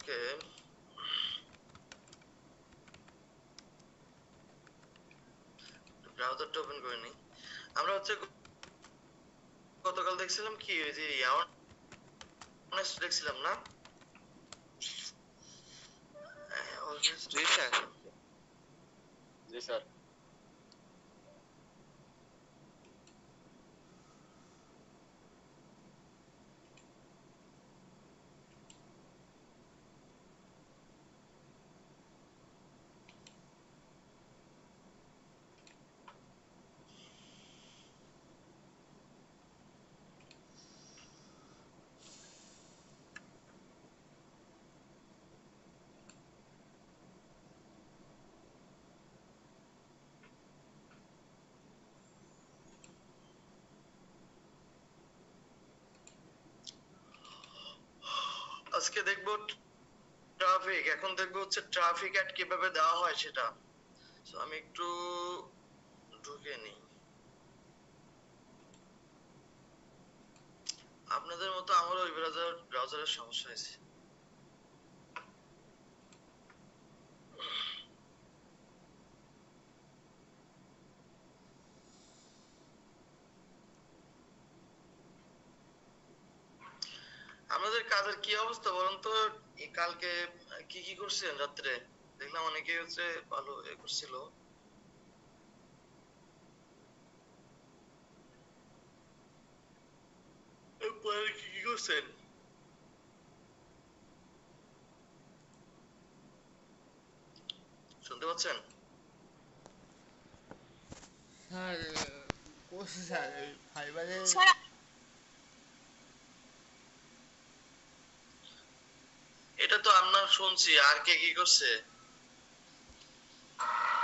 ওকে, ব্রাউজারটা open করে নিই। আমরা হচ্ছে গতকাল দেখছিলাম কি ওই যে অনেস্ট দেখছিলাম না? জি স্যার। জি স্যার। আজকে দেখবো ট্রাফিক, এখন দেখবো হচ্ছে ট্রাফিক অ্যাড কিভাবে দেওয়া হয় সেটা। আমি একটু ঢুকে নিই। আপনাদের মতো আমারও ওই ব্রাউজারের সমস্যা হয়েছে। আমাদের কাজের কি অবস্থা বলুন তো? কালকে কি কি করছেন রাত্রে? দেখলাম অনেকে হচ্ছে ভালো করছিল। কি কি করছেন? শুনতে পাচ্ছেন? স্যার কোর্স স্যার ফাইবারে এটা তো আমরা শুনছি, আর কে কি করছে?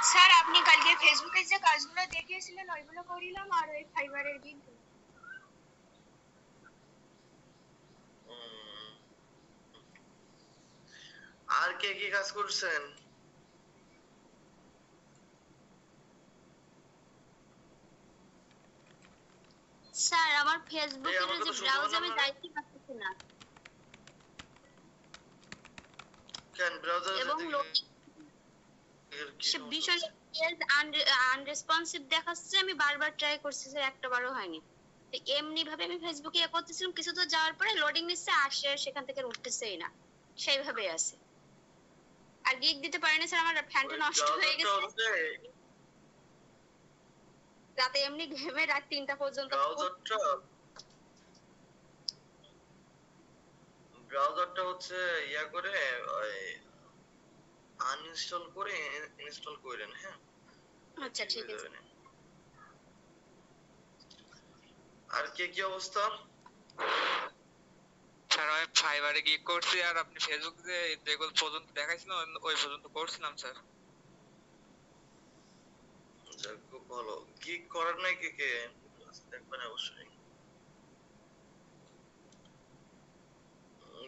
স্যার আপনি কালকে ফেসবুকে যে কাজগুলো দেখিয়েছিলেন ওইগুলো করিলাম, আর ওই ফাইবারের গিগ। আর কে কি কাজ করছেন? স্যার আমার ফেসবুকের যে ব্রাউজার আমি যাইতে পারতেছি না। কেন ব্রাউজার এবং সে ভীষণ আনরেসপন্সিভ দেখাচ্ছে। আমি বারবার ট্রাই করছি স্যার, একটাবারও হয়নি। এমনি ভাবে আমি ফেসবুকে করতেছিলাম, কিছু তো যাওয়ার পরে লোডিং নিচ্ছে, আসে সেখান থেকে উঠতেছেই না, সেইভাবেই আছে। আর গিগ দিতে পারেনি স্যার, আমার ফ্যানটা নষ্ট হয়ে গেছে রাতে, এমনি ঘেমে রাত 3টা পর্যন্ত। ব্রাউজারটা হচ্ছে ইয়া করে আনইনস্টল করে ইনস্টল করেন। হ্যাঁ আচ্ছা ঠিক আছে। আর কে কি অবস্থা? স্যার আমি ফাইবারে গিগ করছি, আর আপনি ফেসবুক যে যেগুলো পর্যন্ত দেখাইছিলেন ওই পর্যন্ত করছিলাম স্যার। যাক, খুব ভালো। গিগ করার নাই কে কে দেখবেন অবশ্যই।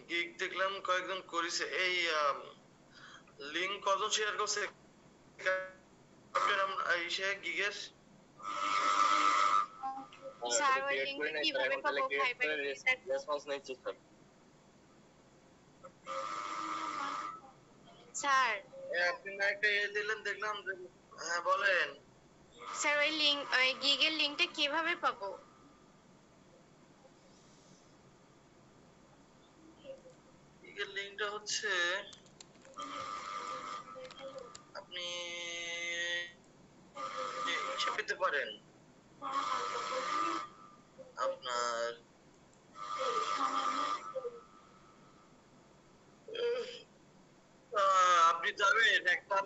গিগ দেখলাম কয়েকজন করেছে। এই লিংক কজন শেয়ার করছে সে গিগের? স্যার ওই লিংকটা কিভাবে পাবো? ফাইবারে রেসপন্স নেই স্যার। স্যার আপনি না একটা দিলেন দেখলাম। হ্যাঁ বলেন স্যার, ওই লিংক, ওই গিগের লিংকটা কিভাবে পাবো? গিগের লিংকটা হচ্ছে আপনি পেতে পারেন। আপনার আপনি যাবেন একটা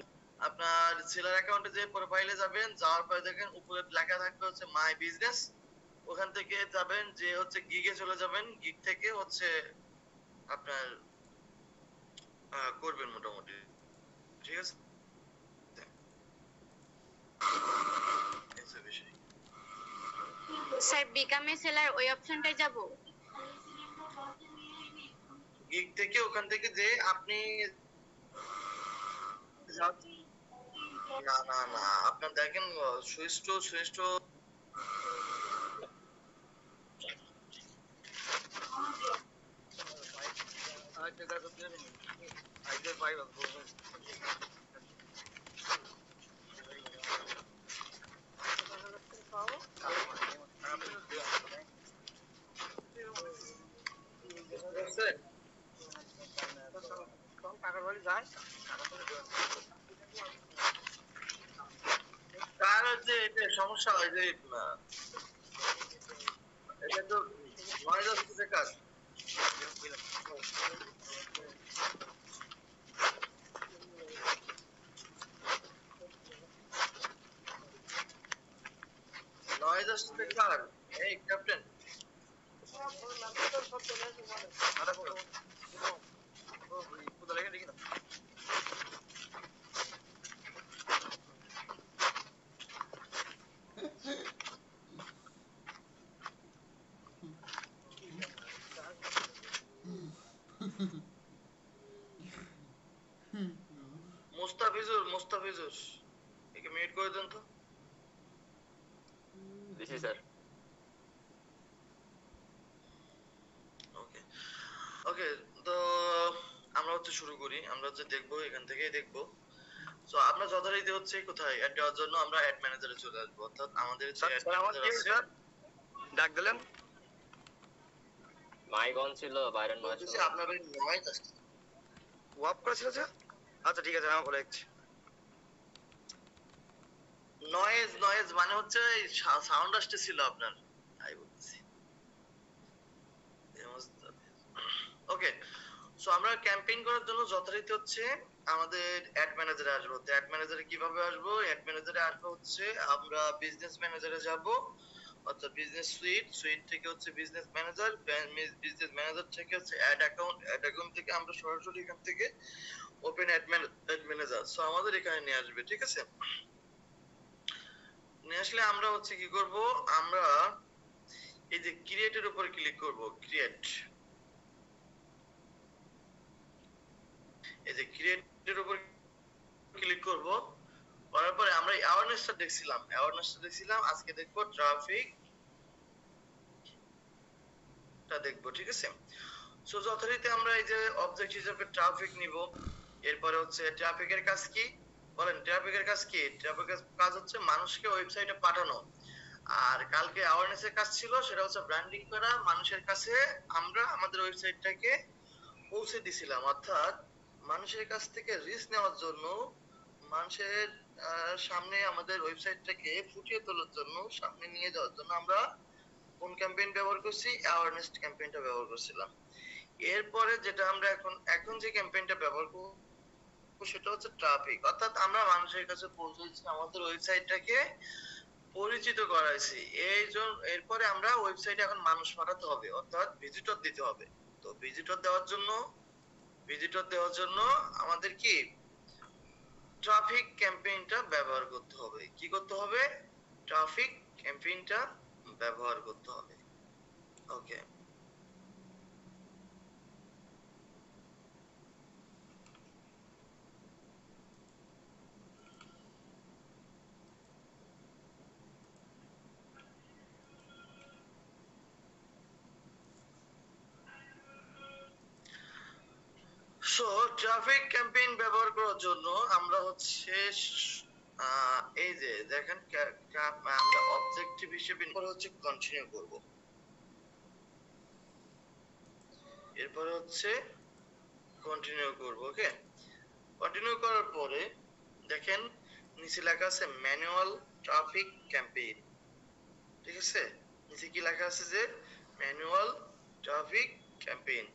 আপনার সেলার অ্যাকাউন্টে যে প্রোফাইলে যাবেন, যাওয়ার পরে দেখেন উপরে লেখা থাকবে হচ্ছে মাই বিজনেস। ওখান থেকে যাবেন যে হচ্ছে গিগে চলে যাবেন, গিগ থেকে হচ্ছে আপনার করবেন মোটামুটি। ঠিক আছে, স্যার বিকামে সেলার ওই অপশনটায় যাব? গিগ থেকে ওখান থেকে যে আপনি না না না আপনার দেখেন সুইচ টু তার যে এটা সমস্যা হয় যে এটা তো নয়েজ আসতেছে কাজ। নয়েজ আসতেছে কার? এই ক্যাপ্টেন মুস্তাফিজুর একে মিউট করে দেন তো। দিছি স্যার। ওকে ওকে, তো আমরা হচ্ছে শুরু করি। আমরা হচ্ছে দেখবো, এখান থেকেই দেখবো। তো আমরা যথারীতি হচ্ছে কোথায় অ্যাড দেওয়ার জন্য আমরা অ্যাড ম্যানেজারে চলে আসবো, অর্থাৎ আমাদের যে অ্যাড ম্যানেজার আছে। ডাক দিলেন মাইক অন ছিল, বাইরের নয়েজ বলতেছি আপনার এই নয়েজ আসছে। ওয়াপ করেছিল যে? আচ্ছা ঠিক আছে, আমি বলে দিচ্ছি। নয়েজ মানে হচ্ছে সাউন্ড আসতেছিল আপনার, তাই বলতেছি। ওকে, সো আমরা ক্যাম্পেইন করার জন্য যথারীতি হচ্ছে আমাদের অ্যাড ম্যানেজারে আসবো। তো অ্যাড ম্যানেজারে কিভাবে আসবো? অ্যাড ম্যানেজারে আসবো হচ্ছে আমরা বিজনেস ম্যানেজারে যাব, অর্থাৎ বিজনেস সুইট থেকে হচ্ছে বিজনেস ম্যানেজার থেকে হচ্ছে অ্যাড অ্যাকাউন্ট থেকে আমরা সরাসরি এখান থেকে ওপেন অ্যাড ম্যানেজার। সো আমাদের এখানে নিয়ে আসবে, ঠিক আছে? নিয়ে আসলে আমরা হচ্ছে কি করব, আমরা এই যে ক্রিয়েটের উপর ক্লিক করব। এই যে ক্রিয়েটের উপর ক্লিক করব, করার পরে আমরা অ্যাওয়ারনেসটা দেখছিলাম। আজকে দেখবো ট্রাফিকটা দেখবো, ঠিক আছে? সো যথারীতি আমরা এই যে অবজেক্ট হিসেবে ট্রাফিক নিব। এরপরে হচ্ছে ট্রাফিকের কাজ কি বলেন? ট্রাফিকের কাজ কি? ট্রাফিকের কাজ হচ্ছে মানুষকে ওয়েবসাইটে পাঠানো। আর কালকে অ্যাওয়ারনেসের কাজ ছিল, সেটা হচ্ছে ব্র্যান্ডিং করা, মানুষের কাছে আমরা আমাদের ওয়েবসাইটটাকে পৌঁছে দিছিলাম। অর্থাৎ মানুষের কাছ থেকে রিস্ক নেওয়ার জন্য, মানুষের সামনে আমাদের ওয়েবসাইটটাকে ফুটিয়ে তোলার জন্য, সামনে নিয়ে যাওয়ার জন্য আমরা কোন ক্যাম্পেইন ব্যবহার করছি? অ্যাওয়ারনেস ক্যাম্পেইনটা ব্যবহার করছিলাম। এরপরে যেটা আমরা এখন যে ক্যাম্পেইনটা ব্যবহার করব সেটা হচ্ছে ট্রাফিক। অর্থাৎ আমরা মানুষের কাছে পৌঁছেছি, আমাদের ওয়েবসাইটটাকে পরিচিত করাইছি। এরপরে আমরা ওয়েবসাইটে এখন মানুষ পাঠাতে হবে, অর্থাৎ ভিজিটর দিতে হবে। তো ভিজিটর দেওয়ার জন্য আমাদের কি ট্রাফিক ক্যাম্পেইনটা ব্যবহার করতে হবে। কি করতে হবে? ট্রাফিক ক্যাম্পেইনটা ব্যবহার করতে হবে। ওকে, সো ট্রাফিক ক্যাম্পেইন ব্যবহার করার জন্য আমরা হচ্ছে এই যে দেখেন আমরা অবজেক্টিভ হিসেবে হচ্ছে কন্টিনিউ করব। এরপরে হচ্ছে কন্টিনিউ করব। ওকে, কন্টিনিউ করার পরে দেখেন নিচে লেখা আছে ম্যানুয়াল ট্রাফিক ক্যাম্পেইন, ঠিক আছে? নিচে কি লেখা আছে? যে ম্যানুয়াল ট্রাফিক ক্যাম্পেইন।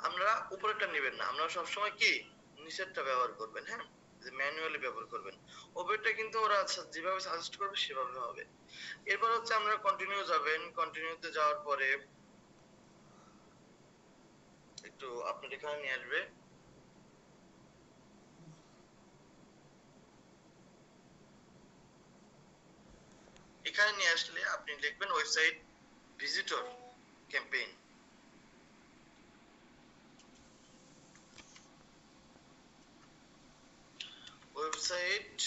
আমরা উপরেরটা নেবেন না, আমরা সবসময় কি নিচেরটা ব্যবহার করবেন। হ্যাঁ, যে ম্যানুয়ালি ব্যবহার করবেন। উপরেরটা কিন্তু ওরা যেভাবে সাজেস্ট করবে সেভাবে হবে। এরপর হচ্ছে আমরা কন্টিনিউ যাবেন। কন্টিনিউতে যাওয়ার পরে একটু আপনার এখানে নিয়ে আসবে। এখানে নিয়ে আসলে আপনি লিখবেন website visitor campaign. Website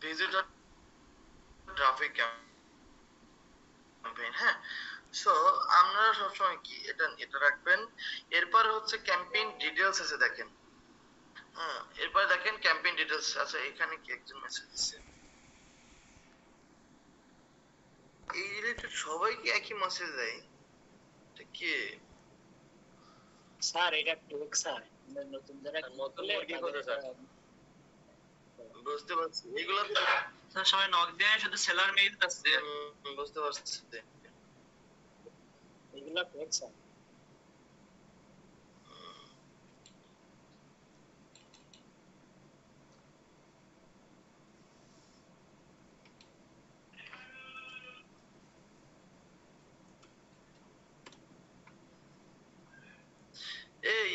visitor traffic campaign. হ্যাঁ, সো আমরা আপনারা সবসময় কি এটা রাখবেন। এরপরে হচ্ছে ক্যাম্পেইন ডিটেইলস আছে দেখেন। হ্যাঁ, এরপরে দেখেন ক্যাম্পেইন ডিটেইলস আছে, এখানে কি একজন মেসেজ দিচ্ছে। এই রিলেটেড সবাই কি একই মেসেজ দেয়? এটা কি? স্যার এটা টোক স্যার, নতুন যারা নতুন মুরগি করে স্যার। বুঝতে পারছি এগুলো তো স্যার সবাই নক দিয়ে শুধু সেলার মেইল আছে। বুঝতে পারছি। এগুলা টোক স্যার।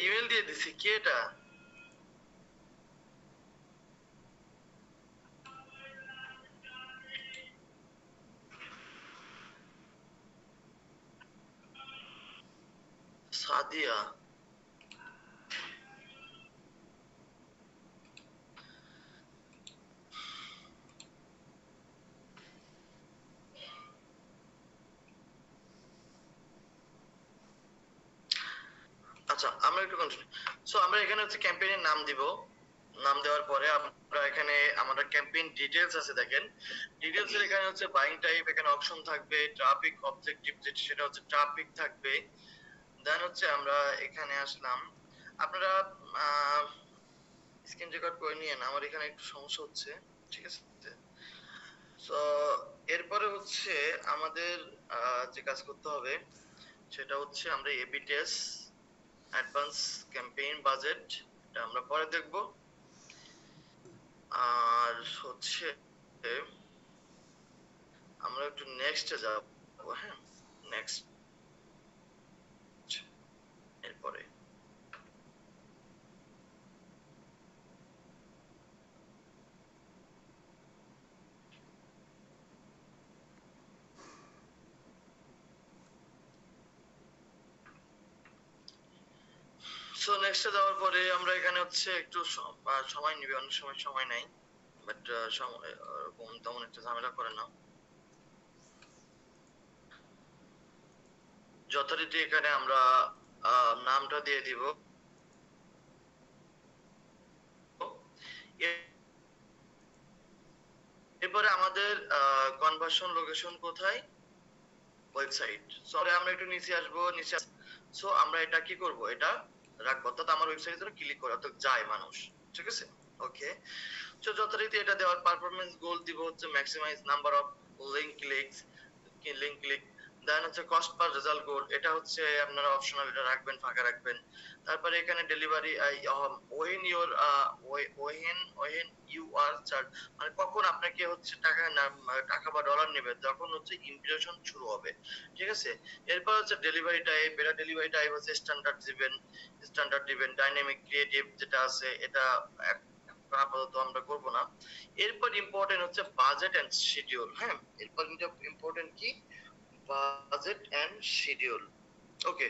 ইমেল দিয়ে দিছি, কি এটা? সাদিয়া। আচ্ছা আমরা একটু কন্টিনিউ। সো আমরা এখানে হচ্ছে ক্যাম্পেইনের নাম দিব। নাম দেওয়ার পরে আমরা এখানে আমাদের ক্যাম্পেইন ডিটেইলস আছে দেখেন। ডিটেইলস এর এখানে হচ্ছে বাইং টাইপ, এখানে অপশন থাকবে, ট্রাফিক অবজেক্টিভ সেটা হচ্ছে ট্রাফিক থাকবে। দেন হচ্ছে আমরা এখানে আসলাম। আপনারা স্ক্রিন রেকর্ড করে নিয়েন, আমার এখানে একটু সমস্যা হচ্ছে, ঠিক আছে? সো এরপরে হচ্ছে আমাদের যে কাজ করতে হবে সেটা হচ্ছে আমরা AB test advance campaign budget, এটা আমরা পরে দেখব। আর হচ্ছে আমরা একটু নেক্সটে যাব। হ্যাঁ, নেক্সট এরপরে সো নেক্সটে যাওয়ার পরে আমরা এখানে হচ্ছে একটু সময় নিবে, অনেক সময় সময় নাই, বাট তেমন একটা ঝামেলা করে না। যথারীতি এখানে আমরা নামটা দিয়ে দিব। এরপরে আমাদের কনভার্সন লোকেশন কোথায়? ওয়েবসাইট। সরি আমরা একটু নিচে আসবো, সো আমরা এটা কি করব, এটা রাখবো, অর্থাৎ আমার ওয়েবসাইটে যেন ক্লিক করে অর্থাৎ যায় মানুষ, ঠিক আছে? ওকে, সো যথারীতি এটা দেওয়ার পারফরম্যান্স গোল দিব হচ্ছে maximise number of link click. Then হচ্ছে কস্ট পার রেজাল্ট গোল, এটা হচ্ছে আপনারা অপশনাল, এটা রাখবেন, ফাঁকা রাখবেন। তারপরে এখানে ডেলিভারি ওহেন ইউ আর চার্জ, মানে কখন আপনাকে হচ্ছে টাকা বা ডলার নেবে তখন হচ্ছে ইমপ্রেশন শুরু হবে, ঠিক আছে? এরপর হচ্ছে ডেলিভারি টাইপ, এটা ডেলিভারি টাইপ হচ্ছে স্ট্যান্ডার্ড দিবেন। ডাইনামিক ক্রিয়েটিভ যেটা আছে এটা আপাতত আমরা করব না। এরপর ইম্পর্টেন্ট হচ্ছে বাজেট এন্ড শিডিউল। হ্যাঁ, এরপর ইম্পর্টেন্ট কি? Budget and schedule. Okay,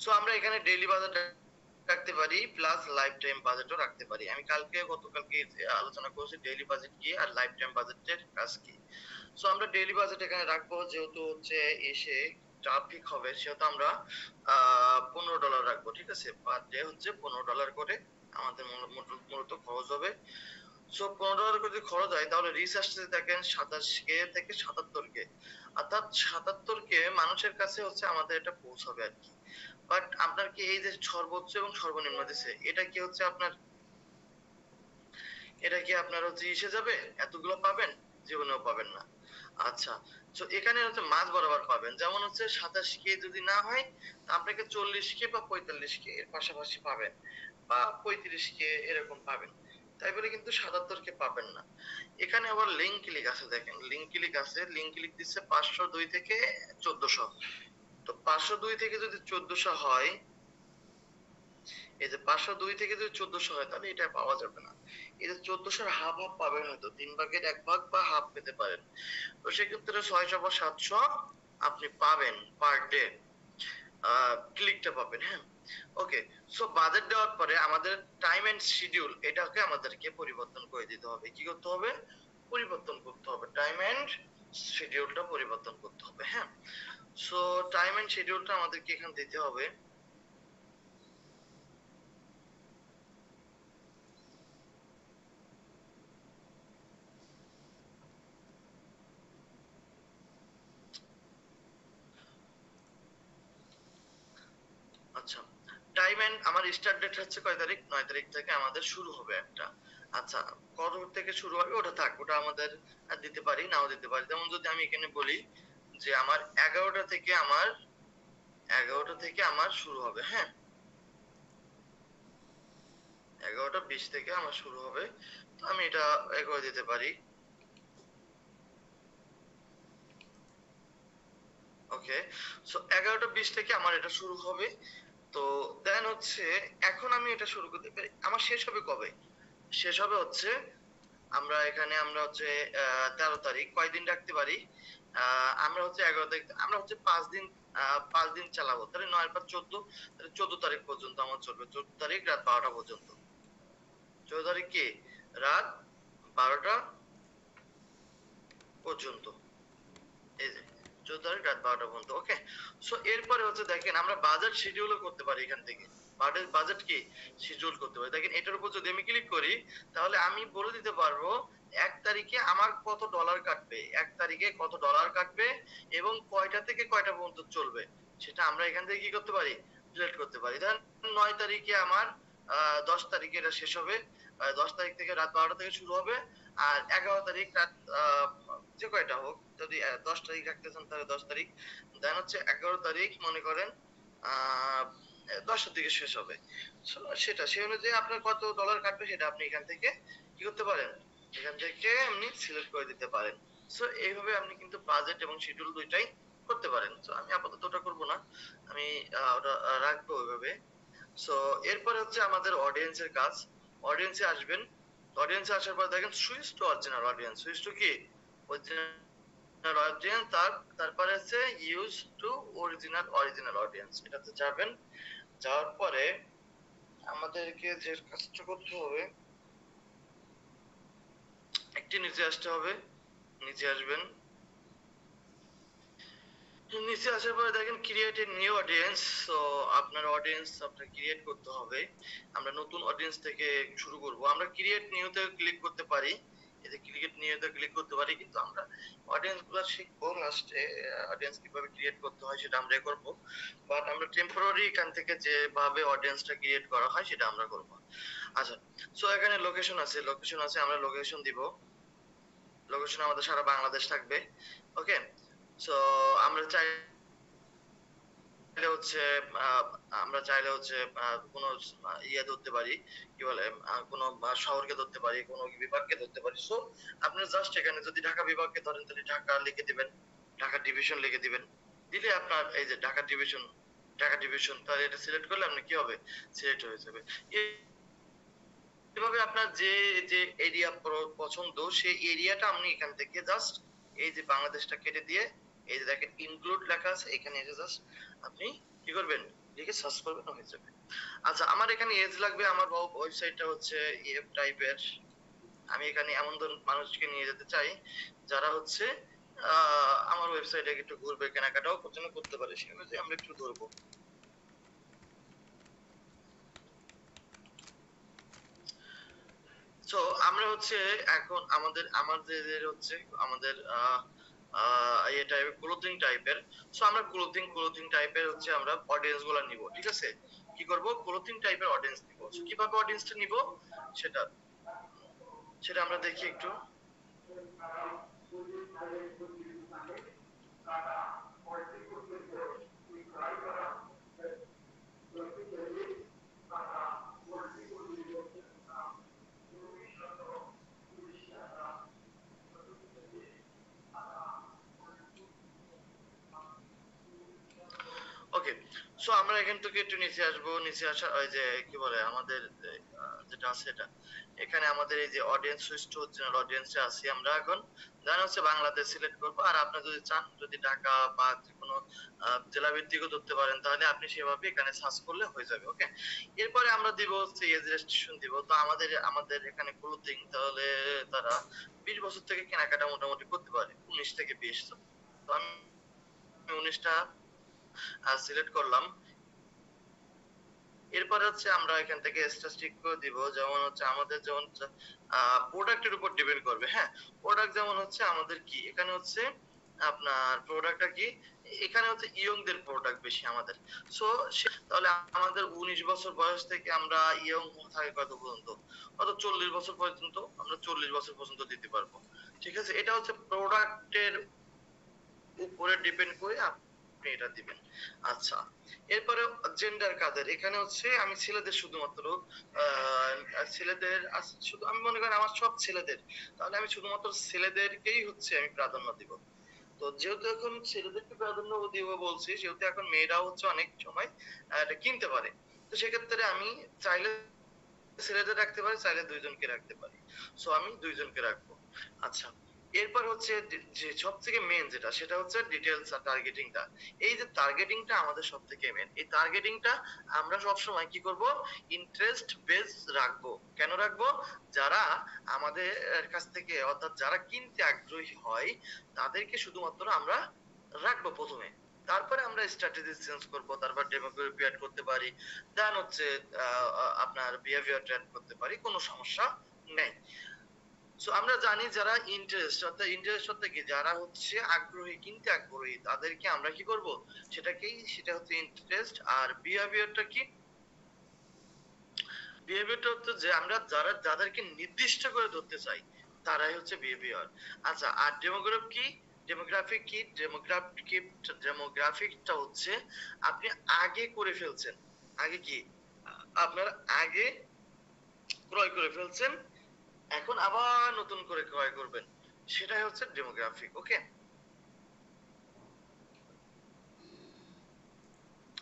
so আমরা এখানে ডেইলি বাজেট রাখতে পারি প্লাস লাইফ টাইম বাজেটও রাখতে পারি। আমি গতকালকে আলোচনা করেছি ডেইলি বাজেট কি আর লাইফ টাইম বাজেটের কাজ কি। সো আমরা ডেইলি বাজেট এখানে রাখবো, যেহেতু হচ্ছে এসে ট্রাফিক হবে সেহেতু আমরা $15 রাখবো, ঠিক আছে? পার ডে হচ্ছে $15 করে আমাদের মূলত খরচ হবে। সো $15 করে যদি খরচ হয় তাহলে রিচ আসছে দেখেন 27K থেকে 77K, অর্থাৎ 77K মানুষের কাছে হচ্ছে আমাদের এটা পৌঁছাবে আর কি। বাট আপনার কি এই যে সর্বোচ্চ এবং সর্বনিম্ন দিছে, এটা কি হচ্ছে আপনার হচ্ছে এসে যাবে? এতগুলো পাবেন? জীবনেও পাবেন না। আচ্ছা, তো এখানে হচ্ছে মাঝ বরাবর পাবেন, যেমন হচ্ছে 27K যদি না হয় আপনাকে 40K বা 45K এর পাশাপাশি পাবেন, বা 35K এরকম পাবেন, তাই বলে কিন্তু 77K পাবেন না। এখানে আবার লিংক ক্লিক আছে দেখেন, লিংক ক্লিক দিচ্ছে 502 থেকে 1400। তো 502 থেকে যদি 1400 হয়, এই যে 502 থেকে যদি 1400 হয় তাহলে এটা পাওয়া যাবে না। এই যে 1400 হাফ পাবেন, হয়তো 3 ভাগের 1 ভাগ বা হাফ পেতে পারেন। তো সেক্ষেত্রে 600 বা 700 আপনি পাবেন পার ডে, ক্লিকটা পাবেন। হ্যাঁ, ওকে, সো বাজেট দেওয়ার পরে আমাদের টাইম এন্ড শিডিউল এটাকে আমাদেরকে পরিবর্তন করে দিতে হবে। কি করতে হবে? পরিবর্তন করতে হবে টাইম এন্ড শিডিউলটা পরিবর্তন করতে হবে। হ্যাঁ, সো টাইম এন্ড শিডিউলটা আমাদেরকে এখানে দিতে হবে। আচ্ছা, টাইম এন্ড আমার স্টার্ট ডেট হচ্ছে কয় তারিখ? 9 তারিখ থেকে আমাদের শুরু হবে একটা। আচ্ছা, কত থেকে শুরু হবে ওটা থাক, ওটা আমাদের দিতে পারি নাও দিতে পারি। যেমন যদি আমি এখানে বলি যে আমার 11টা থেকে আমার শুরু হবে। হ্যাঁ, 11টা 20 থেকে আমার শুরু হবে। তো আমি এটা করে দিতে পারি। ওকে, সো 11টা 20 থেকে আমার এটা শুরু হবে। তো দেন হচ্ছে এখন আমি এটা শুরু করতে পারি। আমার শেষ হবে কবে? শেষ হবে হচ্ছে আমরা হচ্ছে 13 তারিখ, কয়দিন রাখতে পারি? আমরা হচ্ছে 11 তারিখ, আমরা হচ্ছে 5 দিন চালাবো। তাহলে 9 আর 14, তাহলে 14 তারিখ পর্যন্ত আমার চলবে। 14 তারিখ রাত 12টা পর্যন্ত। 14 তারিখ কি? রাত 12টা পর্যন্ত। এই যে 14 তারিখ রাত 12টা পর্যন্ত। ওকে, সো এরপরে হচ্ছে দেখেন আমরা বাজেট শিডিউলও করতে পারি এখান থেকে। বাজেট কি শিডিউল করতে পারি। দেখেন এটার উপর যদি আমি ক্লিক করি তাহলে আমি বলে দিতে পারবো 1 তারিখে আমার কত ডলার কাটবে, 1 তারিখে কত ডলার কাটবে এবং কয়টা থেকে কয়টা পর্যন্ত চলবে সেটা আমরা এখান থেকে কি করতে পারি? সিলেক্ট করতে পারি। ধরেন 9 তারিখে আমার 10 তারিখে এটা শেষ হবে। 10 তারিখ থেকে রাত 12টা থেকে শুরু হবে। আর 11 তারিখ রাত যে কয়টা হোক, যদি 10 তারিখ রাখতে চান তাহলে 10 তারিখ। দেন হচ্ছে 11 তারিখ মনে করেন 10টার দিকে শেষ হবে। সেটা সে অনুযায়ী আপনার কত ডলার কাটবে সেটা আপনি এখান থেকে কি করতে পারেন? এখান থেকে আপনি সিলেক্ট করে দিতে পারেন। সো এইভাবে আপনি কিন্তু বাজেট এবং শিডিউল দুইটাই করতে পারেন। সো আমি আপাতত ওটা করব না, আমি ওটা রাখবো ওইভাবে। সো এরপরে হচ্ছে আমাদের অডিয়েন্সের কাজ। অডিয়েন্সে আসবেন। অডিয়েন্সে আসার পর দেখেন switch to original audience. Switch to কি? Original audience. তারপরে হচ্ছে ইউজ টু অরিজিনাল অডিয়েন্স, এটাতে যাবেন। যাওয়ার পরে আমাদেরকে যে কাজটা করতে হবে, একটি নিচে আসতে হবে। নিচে আসবেন। নিচে আসার পরে দেখেন ক্রিয়েট এ নিউ অডিয়েন্স। তো আপনার অডিয়েন্স আপনার ক্রিয়েট করতে হবে। আমরা নতুন অডিয়েন্স থেকে শুরু করব। আমরা ক্রিয়েট নিউ তে ক্লিক করতে পারি। এই যে ক্রিয়েট নিউ তে ক্লিক করতে পারি, কিন্তু আমরা অডিয়েন্স গুলো শিখবো লাস্টে। অডিয়েন্স কিভাবে ক্রিয়েট করতে হয় সেটা আমরা করব। বাট আমরা টেম্পোরারি এখান থেকে যেভাবে অডিয়েন্সটা ক্রিয়েট করা হয় সেটা আমরা করব। আচ্ছা, সো এখানে লোকেশন আছে, আমরা লোকেশন দিব। লোকেশন আমাদের সারা বাংলাদেশ থাকবে। ওকে, সো আমরা চাইলে হচ্ছে আহ, আমরা চাইলে হচ্ছে কোনো ইয়ে ধরতে পারি, কি বলে কোনো শহরকে ধরতে পারি, কোনো বিভাগকে ধরতে পারি। সো আপনি জাস্ট এখানে যদি ঢাকা বিভাগকে ধরেন তাহলে ঢাকা লিখে দিবেন, ঢাকা ডিভিশন লিখে দিবেন। দিলে আপনার এই যে ঢাকা ডিভিশন তাহলে এটা সিলেক্ট করলে আপনি কি হবে? সিলেক্ট হয়ে যাবে। এভাবে আপনার যে যে এরিয়া পছন্দ সেই এরিয়াটা আপনি এখান থেকে জাস্ট এই যে বাংলাদেশটা কেটে দিয়ে এই যে দেখেন ইনক্লুড লেখা আছে, এখানে এসে জাস্ট আপনি কি করবেন? লিখে সার্চ করবেন, হয়ে যাবে। আচ্ছা, আমার এখানে এজ লাগবে। আমার ওয়েবসাইটটা হচ্ছে এফ টাইপের। আমি এখানে এমন ধরনের মানুষকে নিয়ে যেতে চাই যারা হচ্ছে আমার ওয়েবসাইটে একটু ঘুরবে, কেনাকাটাও করতে পারে, সে অনুযায়ী আমরা একটু ধরবো। সো আমরা হচ্ছে এখন আমাদের হচ্ছে আমাদের ইয়ে টাইপের ক্লোথিং টাইপের। সো আমরা ক্লোথিং টাইপের হচ্ছে আমরা অডিয়েন্স গুলা নিব। ঠিক আছে, কি করব? ক্লোথিং টাইপের অডিয়েন্স নিব। সো কিভাবে অডিয়েন্সটা নিব সেটা সেটা আমরা দেখি একটু। ওকে, সো আমরা এখান থেকে একটু নিচে আসবো। নিচে আসা ওই যে কি বলে আমাদের যেটা আছে এটা, এখানে আমাদের এই যে অডিয়েন্স সুইচ টু অরিজিনাল অডিয়েন্সে আছি আমরা এখন। দেন হচ্ছে বাংলাদেশ সিলেক্ট করবো। আর আপনি যদি চান যদি ঢাকা বা কোনো জেলা ভিত্তিকও ধরতে পারেন তাহলে আপনি সেভাবে এখানে সার্চ করলে হয়ে যাবে। ওকে, এরপরে আমরা দিব হচ্ছে এজ রেস্ট্রিকশন দিব। তো আমাদের এখানে ক্লোথিং, তাহলে তারা 20 বছর থেকে কেনাকাটা মোটামুটি করতে পারে। 19 19 থেকে 20। তো আমি 19টা সিলেক্ট করলাম। এরপরে হচ্ছে আমরা এখান থেকে স্ট্যাটিস্টিক করে দিব, যেমন হচ্ছে আমাদের যেমন প্রোডাক্টের উপর ডিপেন্ড করবে। হ্যাঁ, প্রোডাক্ট যেমন হচ্ছে আমাদের কি এখানে হচ্ছে আপনার প্রোডাক্টটা কি, এখানে হচ্ছে ইয়ংদের প্রোডাক্ট বেশি আমাদের। সো তাহলে আমাদের 19 বছর বয়স থেকে আমরা ইয়ং থাকে কত পর্যন্ত, কত 40 বছর পর্যন্ত আমরা 40 বছর পর্যন্ত দিতে পারবো। ঠিক আছে, এটা হচ্ছে প্রোডাক্টের উপরে ডিপেন্ড করে আপনি এটা দিবেন। আচ্ছা, এরপরে জেন্ডার কাদের, এখানে হচ্ছে আমি ছেলেদের শুধুমাত্র ছেলেদের শুধু আমি মনে করেন আমার সব ছেলেদের, তাহলে আমি শুধুমাত্র ছেলেদেরকেই হচ্ছে আমি প্রাধান্য দিব। তো যেহেতু এখন ছেলেদেরকে প্রাধান্য দিব বলছি, সেহেতু এখন মেয়েরাও হচ্ছে অনেক সময় এটা কিনতে পারে। তো সেক্ষেত্রে আমি চাইলে ছেলেদের রাখতে পারি, চাইলে দুইজনকে রাখতে পারি। সো আমি দুইজনকে রাখবো। আচ্ছা, এরপর হচ্ছে যে সবথেকে মেন যেটা, সেটা হচ্ছে ডিটেইলস আর টার্গেটিংটা। এই যে টার্গেটিংটা আমাদের সবথেকে মেন। এই টার্গেটিংটা আমরা সবসময় কি করব, ইন্টারেস্ট বেস রাখবো। কেন রাখবো, যারা আমাদের কাছ থেকে অর্থাৎ যারা কিনতে আগ্রহী হয় তাদেরকে শুধুমাত্র আমরা রাখবো প্রথমে। তারপরে আমরা স্ট্র্যাটেজি চেঞ্জ করব, তারপর ডেমোগ্রাফি অ্যাড করতে পারি, দেন হচ্ছে আপনার বিহেভিয়ার অ্যাড করতে পারি, কোনো সমস্যা নেই। সো আমরা জানি যারা ইন্টারেস্ট অর্থাৎ কি, যারা হচ্ছে আগ্রহী, কিনতে আগ্রহী, তাদেরকে আমরা কি করব, সেটা হচ্ছে ইন্টারেস্ট। আর বিহেভিয়ারটা কি, বিহেভিয়ারটা হচ্ছে যে আমরা যাদেরকে নির্দিষ্ট করে ধরতে চাই তারাই হচ্ছে বিহেভিয়ার। আচ্ছা, আর ডেমোগ্রাফিকটা হচ্ছে আপনি আগে করে ফেলছেন, আগে কি আপনার আগে ক্রয় করে ফেলছেন, এখন আবার নতুন করে ক্রয় করবেন, সেটাই হচ্ছে ডেমোগ্রাফিক। ওকে,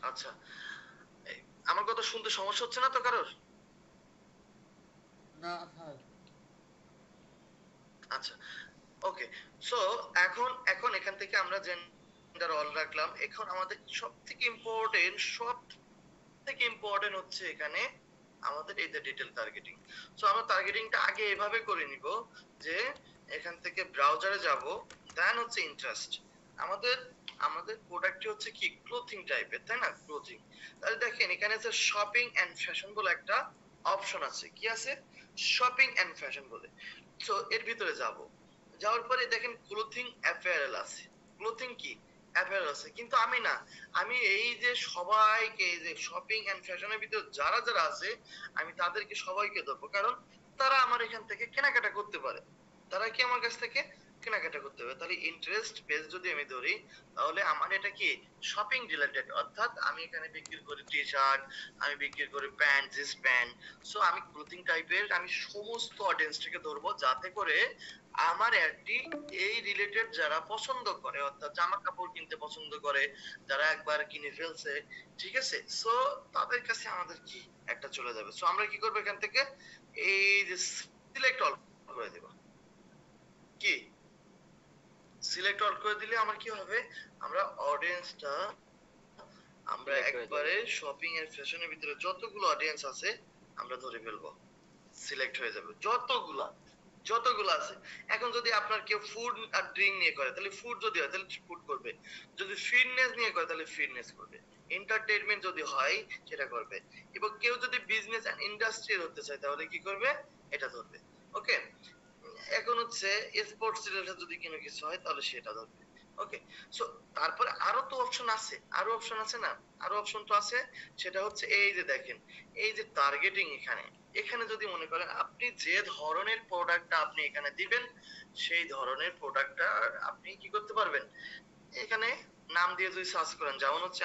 আচ্ছা, আমার কথা শুনতে সমস্যা হচ্ছে না তো কারোর? না স্যার। আচ্ছা, ওকে। সো এখন এখন এখান থেকে আমরা জেন্ডার অল রাখলাম। এখন আমাদের সবথেকে ইম্পর্টেন্ট হচ্ছে এখানে আমাদের এই যে ডিটেইল টার্গেটিং। সো আমরা টার্গেটিংটা আগে এভাবে করে নিব যে এখান থেকে ব্রাউজারে যাব, দেন হচ্ছে ইন্টারেস্ট। আমাদের আমাদের প্রোডাক্টটি হচ্ছে কি ক্লোথিং টাইপের, তাই না, ক্লোথিং। তাহলে দেখেন এখানে আছে শপিং এন্ড ফ্যাশন বলে একটা অপশন আছে। কি আছে? শপিং এন্ড ফ্যাশন বলে। সো এর ভিতরে যাব, যাওয়ার পরে দেখেন ক্লোথিং অ্যাপারেল আছে। ক্লোথিং কি অ্যাপারেল আছে, কিন্তু আমি না, আমি এই যে সবাইকে, এই যে শপিং এন্ড ফ্যাশনের ভিতরে যারা যারা আছে আমি তাদেরকে সবাইকে ধরবো, কারণ তারা আমার এখান থেকে কেনাকাটা করতে পারে, তারা কি আমার কাছ থেকে কেনাকাটা করতে হবে। তাহলে ইন্টারেস্ট বেস যদি আমি ধরি, তাহলে আমার এটা কি শপিং রিলেটেড, অর্থাৎ আমি এখানে বিক্রি করি টি শার্ট, আমি বিক্রি করি প্যান্ট, জিন্স প্যান্ট। সো আমি ক্লোথিং টাইপের আমি সমস্ত অডিয়েন্সটাকে ধরবো, যাতে করে আমার অ্যাডটি এই রিলেটেড যারা পছন্দ করে, অর্থাৎ জামা কাপড় কিনতে পছন্দ করে, যারা একবার কিনে ফেলছে, ঠিক আছে, সো তাদের কাছে আমাদের কি একটা চলে যাবে। সো আমরা কি করবো, এখান থেকে এই যে সিলেক্ট অল করে দেব। কি সিলেক্ট অল করে দিলে আমার কি হবে, আমরা অডিয়েন্সটা আমরা একবারে শপিং এর ফ্যাশনের ভিতরে যতগুলো অডিয়েন্স আছে আমরা ধরে ফেলবো, সিলেক্ট হয়ে যাবে যতগুলো আছে। এখন যদি আপনার কেউ ফুড আর ড্রিঙ্ক নিয়ে করে তাহলে ফুড, যদি হয় তাহলে ফুড করবে, যদি ফিটনেস নিয়ে করে তাহলে ফিটনেস করবে, এন্টারটেইনমেন্ট যদি হয় সেটা করবে, এবং কেউ যদি বিজনেস এন্ড ইন্ডাস্ট্রি ধরতে চায় তাহলে কি করবে, এটা ধরবে। ওকে, এখন হচ্ছে স্পোর্টস রিলেটেড যদি কোনো কিছু হয় তাহলে সেটা ধরবে। ওকে, সো তারপরে আরো তো অপশন আছে, আরো অপশন আছে না, আরো অপশন তো আছে। সেটা হচ্ছে এই যে দেখেন, এই যে টার্গেটিং, এখানে যদি মনে করেন আপনি যে ধরনের প্রোডাক্টটা আপনি এখানে দিবেন, সেই ধরনের প্রোডাক্টটা আপনি কি করতে পারবেন, এখানে নাম দিয়ে যদি সার্চ করেন, যেমন হচ্ছে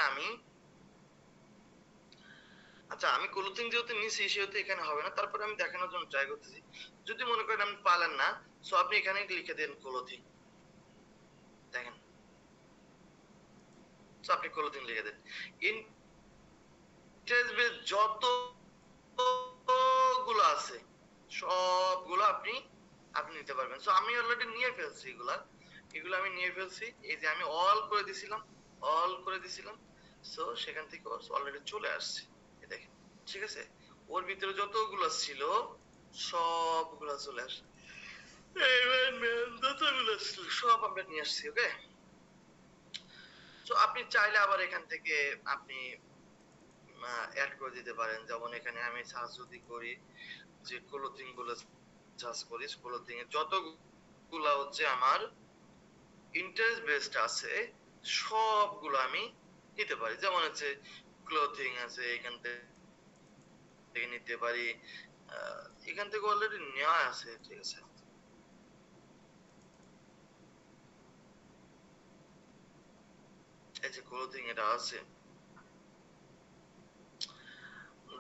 আচ্ছা আমি ক্লোথিং যেহেতু নিছি সেহেতু এখানে হবে না, তারপরে আমি দেখানোর জন্য ট্রাই করতেছি। যদি মনে করেন আপনি পালেন না, সো আপনি এখানে লিখে দেন ক্লোথিং, দেখেন, সো আপনি ক্লোথিং লিখে দেন। ইন্টারেস্ট বেস যতগুলো আছে সবগুলো আপনি আপনি নিতে পারবেন। সো আমি অলরেডি নিয়ে ফেলছি এগুলো আমি নিয়ে ফেলছি। এই যে আমি অল করে দিছিলাম, সো সেখান থেকে অলরেডি চলে আসছে, এই দেখেন, ঠিক আছে, ওর ভিতরে যতগুলো ছিল সবগুলো চলে আসছে। যতগুলো ছিল সব আমরা নিয়ে আসছি, ওকে। তো আপনি চাইলে আবার এখান থেকে আপনি অ্যাড করে দিতে পারেন। যেমন এখানে আমি সার্চ যদি করি, যে ক্লোথিং গুলো সার্চ করি, ক্লোথিং এর যতগুলা হচ্ছে আমার ইন্টারেস্ট বেসড আছে সবগুলো আমি নিতে পারি। যেমন হচ্ছে ক্লোথিং আছে, এখান থেকে নিতে পারি। এখান থেকে অলরেডি নেওয়া আছে, ঠিক আছে। এই যে ক্লোথিং এটা আছে।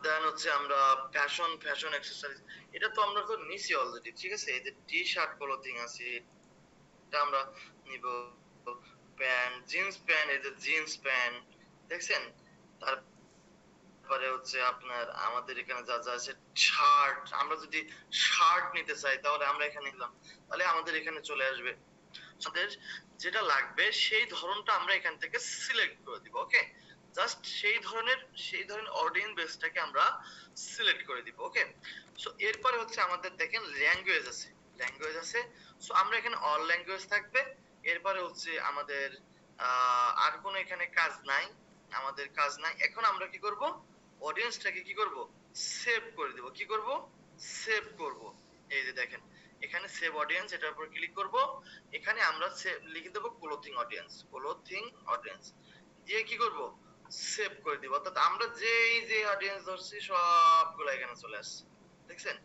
দেন হচ্ছে আমরা ফ্যাশন অ্যাকসেসরিজ, এটা তো আমরা তো নিছি অলরেডি, ঠিক আছে। এই যে টি শার্ট ক্লোথিং আছে, এটা আমরা নিব। প্যান্ট, জিন্স প্যান্ট, এই যে জিন্স প্যান্ট দেখছেন। তারপরে হচ্ছে আপনার আমাদের এখানে যা যা আছে, শার্ট, আমরা যদি শার্ট নিতে চাই তাহলে আমরা এখানে নিলাম, তাহলে আমাদের এখানে চলে আসবে। আমাদের যেটা লাগবে সেই ধরনটা আমরা এখান থেকে সিলেক্ট করে দিব, ওকে। জাস্ট সেই ধরনের অডিয়েন্স বেসটাকে আমরা সিলেক্ট করে দিব, ওকে। সো এরপরে হচ্ছে আমাদের দেখেন ল্যাঙ্গুয়েজ আছে। সো আমরা এখানে অল ল্যাঙ্গুয়েজ থাকবে। এরপরে হচ্ছে আমাদের আর কোনো এখানে কাজ নাই, এখন আমরা কি করব, অডিয়েন্সটাকে কি করব, সেভ করে দিব। কি করব, সেভ করব। এই যে দেখেন এখানে সেভ অডিয়েন্স, এটার উপর ক্লিক করব। এখানে আমরা লিখে দেব ক্লোথিং অডিয়েন্স দিয়ে কি করব, সেভ করে দিব। অর্থাৎ আমরা যে অডিয়েন্স ধরছি সবগুলো এখানে চলে আসছে, দেখছেন।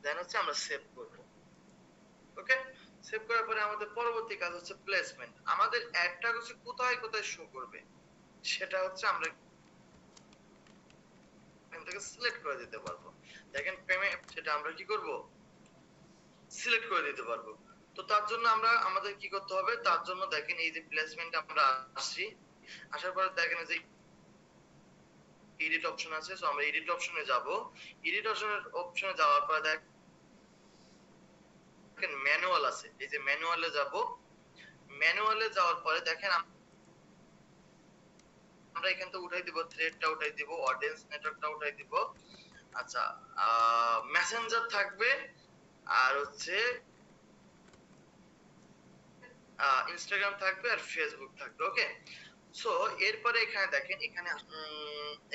দেন হচ্ছে আমরা সেভ করব, ওকে। সেভ করার পরে আমাদের পরবর্তী কাজ হচ্ছে প্লেসমেন্ট। আমাদের অ্যাডটা হচ্ছে কোথায় কোথায় শো করবে সেটা হচ্ছে আমরা এখান থেকে সিলেক্ট করে দিতে পারবো। দেখেন পেমেন্ট, সেটা আমরা কি করব, সিলেক্ট করে দিতে পারবো। তো তার জন্য আমাদের কি করতে হবে, তার জন্য দেখেন এই যে প্লেসমেন্ট আমরা আসছি, আসার পরে দেখেন যে এডিট অপশন আছে। সো আমরা এডিট অপশনে যাব। এডিট অপশনে যাওয়ার পরে দেখেন ম্যানুয়াল আছে, এই যে ম্যানুয়ালে যাব। ম্যানুয়ালে যাওয়ার পরে দেখেন আমরা এখান থেকে উঠাই দিব, থ্রেডটা উঠাই দিব, অডিয়েন্স নেটওয়ার্কটা উঠাই দিব। আচ্ছা, মেসেঞ্জার থাকবে, আর হচ্ছে ইনস্টাগ্রাম থাকবে, আর ফেসবুক থাকবে, ওকে। সো এরপরে এখানে দেখেন,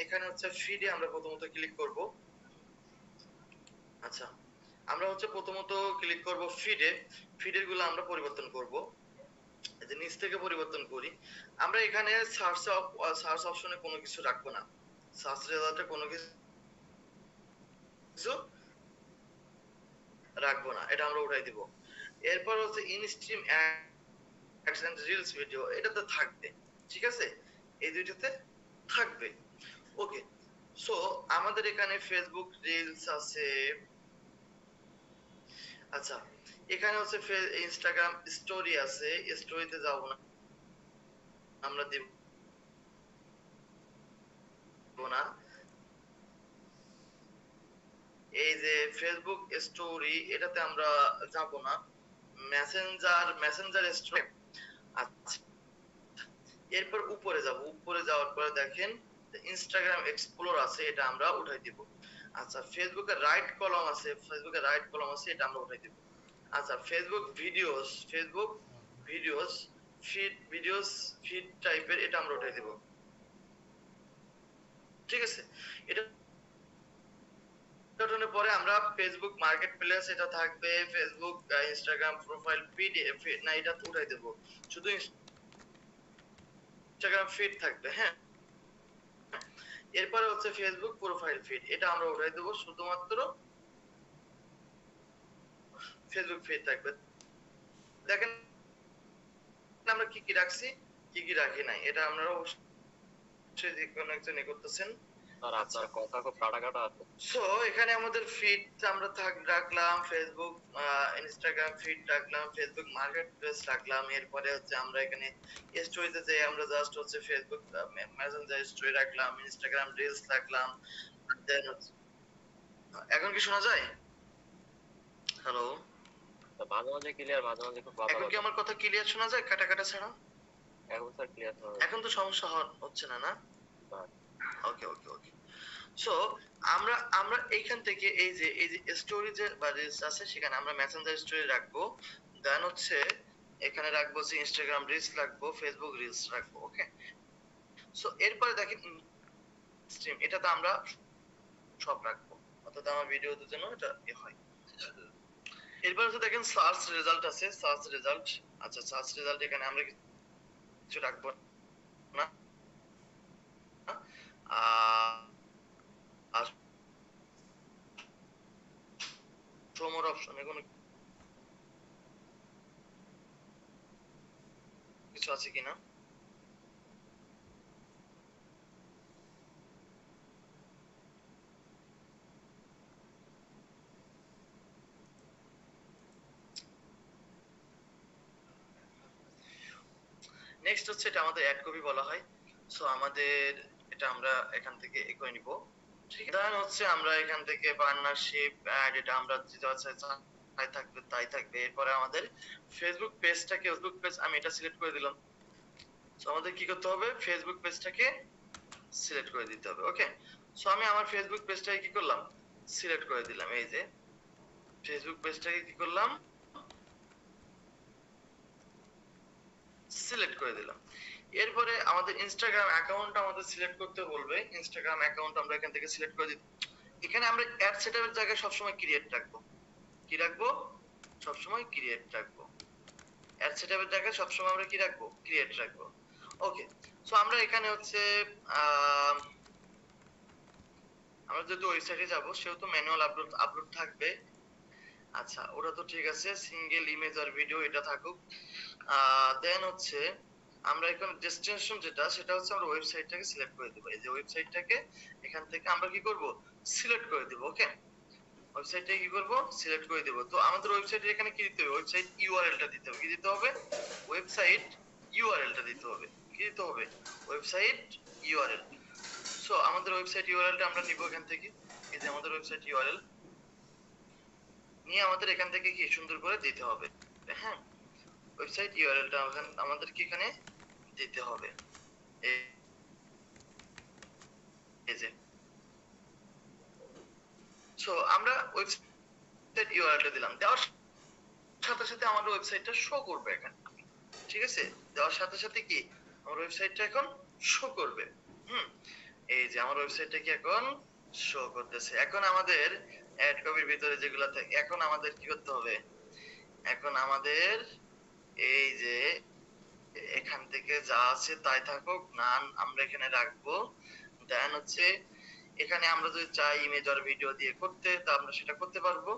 এখানে হচ্ছে ফিডে আমরা প্রথমত ক্লিক করব। আচ্ছা, আমরা হচ্ছে প্রথমত ক্লিক করব ফিডের গুলো আমরা পরিবর্তন করব। এই যে নিচ থেকে পরিবর্তন করি। আমরা এখানে সার্চ অপশনে কোনো কিছু রাখবো না, সার্চ রেজাল্টে কোনো কিছু রাখবো না, এটা আমরা উঠাই দিব। এরপর হচ্ছে instream ads and reels video, এটাতে থাকবে, ঠিক আছে। এই দুইটাতে থাকবে, ওকে। সো আমাদের এখানে ফেসবুক রিলস আছে। আচ্ছা, এখানে হচ্ছে ইনস্টাগ্রাম স্টোরি আছে, স্টোরিতে যাব না, আমরা দেব না। এই যে ফেসবুক স্টোরি, এটাতে আমরা যাব না। Messenger story. আচ্ছা, এরপর উপরে যাব। উপরে যাওয়ার পরে দেখেন ইনস্টাগ্রাম এক্সপ্লোর আছে, এটা আমরা উঠাই দিব। আচ্ছা, ফেসবুকের রাইট কলাম আছে, এটা আমরা উঠাই দিব। আচ্ছা, ফেসবুক ভিডিওস ফিড টাইপের, এটা আমরা উঠাই দিব, ঠিক আছে। এটা ওঠানোর পরে আমরা ফেসবুক মার্কেট প্লেস, এটা থাকবে। ফেসবুক ইনস্টাগ্রাম প্রোফাইল ফিড না, এটা উঠাই দেব, শুধু ইনস্টাগ্রাম ফিড থাকবে, হ্যাঁ। এরপরে হচ্ছে ফেসবুক প্রোফাইল ফিড, এটা আমরা উঠাই দেব, শুধুমাত্র ফেসবুক ফিড থাকবে। দেখেন আমরা কি কি রাখছি, কি কি রাখি নাই, এটা আপনারা অবশ্যই যে কোনো একজন করতেছেন। আর আপনার কথা খুব কাটা আছে। সো এখানে আমাদের ফিড আমরা রাখলাম, ফেসবুক ইনস্টাগ্রাম ফিড রাখলাম, ফেসবুক মার্কেট প্লেস রাখলাম। এরপরে হচ্ছে আমরা এখানে স্টোরিতে যে আমরা জাস্ট হচ্ছে ফেসবুক মেসেঞ্জার স্টোরি রাখলাম, ইনস্টাগ্রাম রিলস রাখলাম। দেন এখন কি শোনা যায়? হ্যালো, মাঝে মাঝে ক্লিয়ার, মাঝে মাঝে খুব এখন কি আমার কথা ক্লিয়ার শোনা যায়, কাটা কাটা ছাড়া? এখন স্যার ক্লিয়ার শোনা যায়। এখন তো সমস্যা হচ্ছে না, না? ওকে ওকে ওকে। সো আমরা আমরা এইখান থেকে এই যে স্টোরি যে বা রিলস আছে সেখানে আমরা মেসেঞ্জার স্টোরি রাখবো, দেন হচ্ছে এখানে রাখবো যে ইনস্টাগ্রাম রিলস রাখবো, ফেসবুক রিলস রাখবো। ওকে, সো এরপরে দেখেন স্ট্রিম, এটাতে আমরা সব রাখবো, অর্থাৎ আমার ভিডিওতে যেন এটা হয়। এরপর হচ্ছে দেখেন সার্চ রেজাল্ট আছে, সার্চ রেজাল্ট। আচ্ছা, সার্চ রেজাল্ট এখানে আমরা কিছু রাখবো না। আর শো মোর অপশনে কোনো কিছু আছে কিনা। নেক্সট হচ্ছে এটা আমাদের অ্যাড কপি বলা হয়। সো আমাদের এটা আমরা এখান থেকে এ করে নিব। ঠিক আছে, দেন হচ্ছে আমরা এখান থেকে পার্টনারশিপ অ্যাড, এটা আমরা যেটা আছে তাই থাকবে তাই থাকবে। এরপরে আমাদের ফেসবুক পেজটাকে, ফেসবুক পেজ আমি এটা সিলেক্ট করে দিলাম। সো আমাদের কি করতে হবে, ফেসবুক পেজটাকে সিলেক্ট করে দিতে হবে। ওকে, সো আমি আমার ফেসবুক পেজটাকে কি করলাম, সিলেক্ট করে দিলাম। এই যে ফেসবুক পেজটাকে কি করলাম, সিলেক্ট করে দিলাম। এরপরে আমাদের ইনস্টাগ্রাম অ্যাকাউন্ট আমাদের সিলেক্ট করতে বলবে। ইনস্টাগ্রাম অ্যাকাউন্ট আমরা এখান থেকে সিলেক্ট করে দিই। এখানে আমরা অ্যাড সেটআপের জায়গায় সবসময় ক্রিয়েট রাখবো। কি রাখবো, সবসময় ক্রিয়েট রাখবো। অ্যাড সেটআপের জায়গায় সবসময় আমরা কি রাখবো, ক্রিয়েট রাখবো। ওকে, সো আমরা এখানে হচ্ছে আমরা যেহেতু ওয়েবসাইটে যাব সেহেতু ম্যানুয়াল আপলোড থাকবে। আচ্ছা, ওটা তো ঠিক আছে, সিঙ্গেল ইমেজ আর ভিডিও এটা থাকুক। দেন হচ্ছে আমরা এখন ডেস্টিনেশন যেটা, সেটা হচ্ছে আমরা ওয়েবসাইটটাকে সিলেক্ট করে দেব। এই যে ওয়েবসাইটটাকে এখান থেকে আমরা কি করব, সিলেক্ট করে দেব। ওকে, ওয়েবসাইটটাকে কি করব, সিলেক্ট করে দেব। তো আমাদের ওয়েবসাইটের এখানে কি দিতে হবে, ওয়েবসাইট ইউআরএলটা দিতে হবে। কি দিতে হবে, ওয়েবসাইট ইউআরএলটা দিতে হবে। কি দিতে হবে, ওয়েবসাইট ইউআরএল। সো আমাদের ওয়েবসাইট ইউআরএলটা আমরা নিব এখান থেকে। এই যে আমাদের ওয়েবসাইট ইউআরএল নিয়ে আমাদের এখান থেকে কি সুন্দর করে দিতে হবে। হ্যাঁ, ওয়েবসাইট ইউআরএলটা আমাদের কি এখানে দিতে হবে। এই যে, সো আমরা ওয়েবসাইট ইউআরএলটা দিলাম। দেওয়ার সাথে সাথে আমাদের ওয়েবসাইটটা শো করবে এখানে। ঠিক আছে, দেওয়ার সাথে সাথে কি আমার ওয়েবসাইটটা এখন শো করবে। এই যে আমার ওয়েবসাইটটা কি এখন শো করতেছে। এখন আমাদের অ্যাড কপির ভিতরে যেগুলো থাকে, এখন আমাদের কি করতে হবে, এখন আমাদের এই যে এখান থেকে যা আছে তাই থাকুক, নাম আমরা এখানে রাখবো। দেন হচ্ছে এখানে আমরা যদি চাই ইমেজ আর ভিডিও দিয়ে করতে, তা আমরা সেটা করতে পারবো।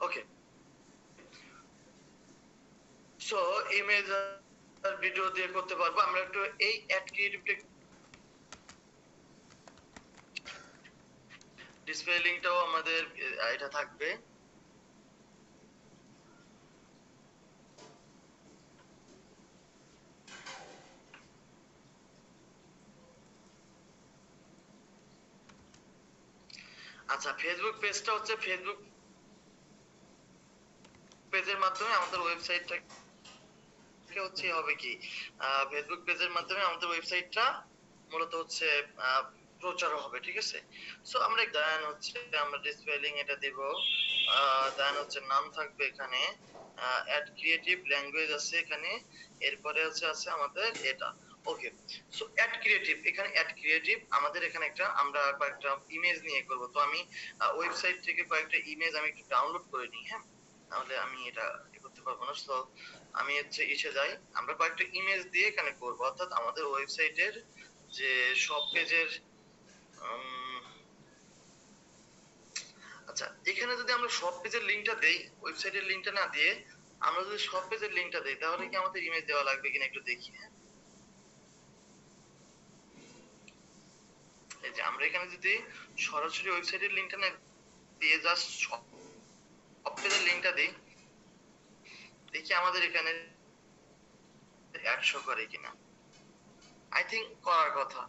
ওকে, সো ইমেজ আর ভিডিও দিয়ে করতে পারবো। আমরা একটু এই অ্যাড ক্রিয়েটিভ ডিসপ্লে লিংকটাও আমাদের এটা থাকবে। আচ্ছা, ফেসবুক পেজটা হচ্ছে ফেসবুক পেজের মাধ্যমে আমাদের ওয়েবসাইটটা হচ্ছে হবে কি, ফেসবুক পেজের মাধ্যমে আমাদের ওয়েবসাইটটা মূলত হচ্ছে প্রচার হবে। ঠিক আছে, সো আমরা দেন হচ্ছে আমরা স্পেলিং এটা দেব। দেন হচ্ছে নাম থাকবে এখানে, অ্যাড ক্রিয়েটিভ ল্যাঙ্গুয়েজ আছে এখানে। এরপরে হচ্ছে আছে আমাদের এটা। ওকে, সো অ্যাড ক্রিয়েটিভ, এখানে অ্যাড ক্রিয়েটিভ আমাদের এখানে একটা আমরা কয়েকটা ইমেজ নিয়ে করব। তো আমি ওয়েবসাইট থেকে কয়েকটা ইমেজ আমি একটু ডাউনলোড করে নিই। হ্যাঁ, তাহলে আমি এটা করতে পারবো না। সো আমি হচ্ছে এসে যাই, আমরা কয়েকটা ইমেজ দিয়ে এখানে করব। অর্থাৎ আমাদের ওয়েবসাইটের যে সব পেজের আচ্ছা, এখানে যদি আমরা সব পেজের লিংকটা দেই, ওয়েবসাইটের লিংকটা না দিয়ে আমরা যদি সব পেজের লিংকটা দেই, তাহলে কি আমাদের ইমেজ দেওয়া লাগবে কিনা একটু দেখি। হ্যাঁ, এই যে আমরা এখানে যদি সরাসরি ওয়েবসাইটের লিংকটা না দিয়ে জাস্ট সব পেজের লিংকটা দেই, দেখি আমাদের এখানে অ্যাড শো করে কিনা। আই থিংক করার কথা।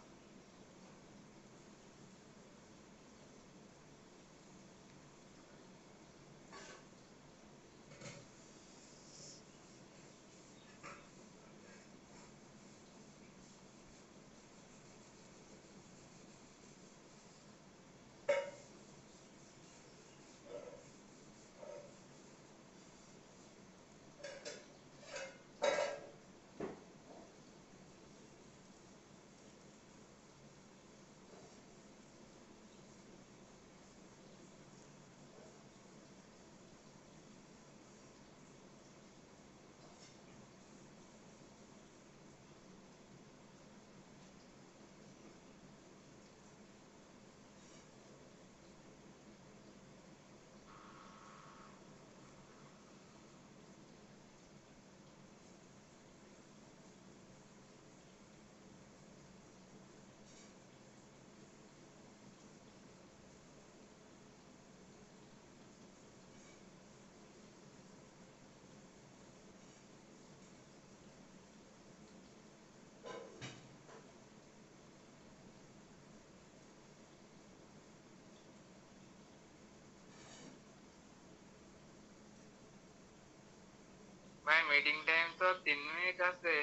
ভাই মিটিং টাইম তো 3 মিনিট আছে।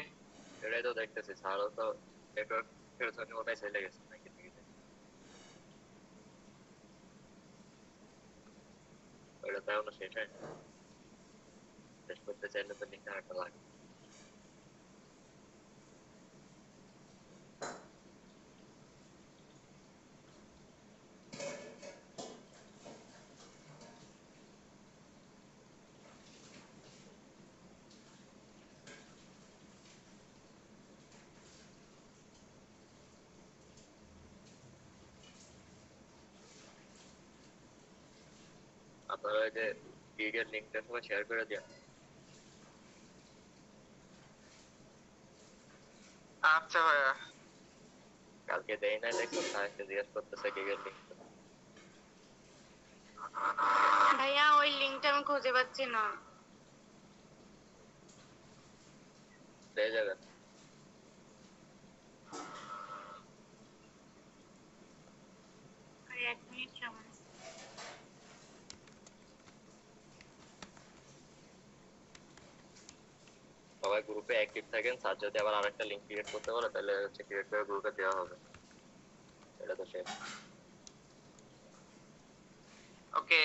এটাই তো দেখতেছি, স্যারও তো নেটওয়ার্কের জন্য ওটাই চলে গেছে নাকি টিকিটে। ওটা তো এখনো শেষ হয়নি, শেষ করতে চাইলে তো লিঙ্ক আরেকটা লাগবে। আপনারা ওই যে গিগের লিঙ্কটা সবাই শেয়ার করে দিন। আচ্ছা ভাইয়া। কালকে দেই নাই দেখো, স্যারকে জিজ্ঞেস করতেছে গিগের লিঙ্ক ভাইয়া ওই লিংকটা আমি খুঁজে পাচ্ছি না। পেয়ে যাবেন। আর 1 মিনিট সময় আছে। সবাই গ্রুপে অ্যাক্টিভ থাকেন, স্যার যদি আবার আরেকটা লিঙ্ক ক্রিয়েট করতে পারে তাহলে হচ্ছে ক্রিয়েট করে গ্রুপে দেওয়া হবে। এটা তো শেষ। ওকে।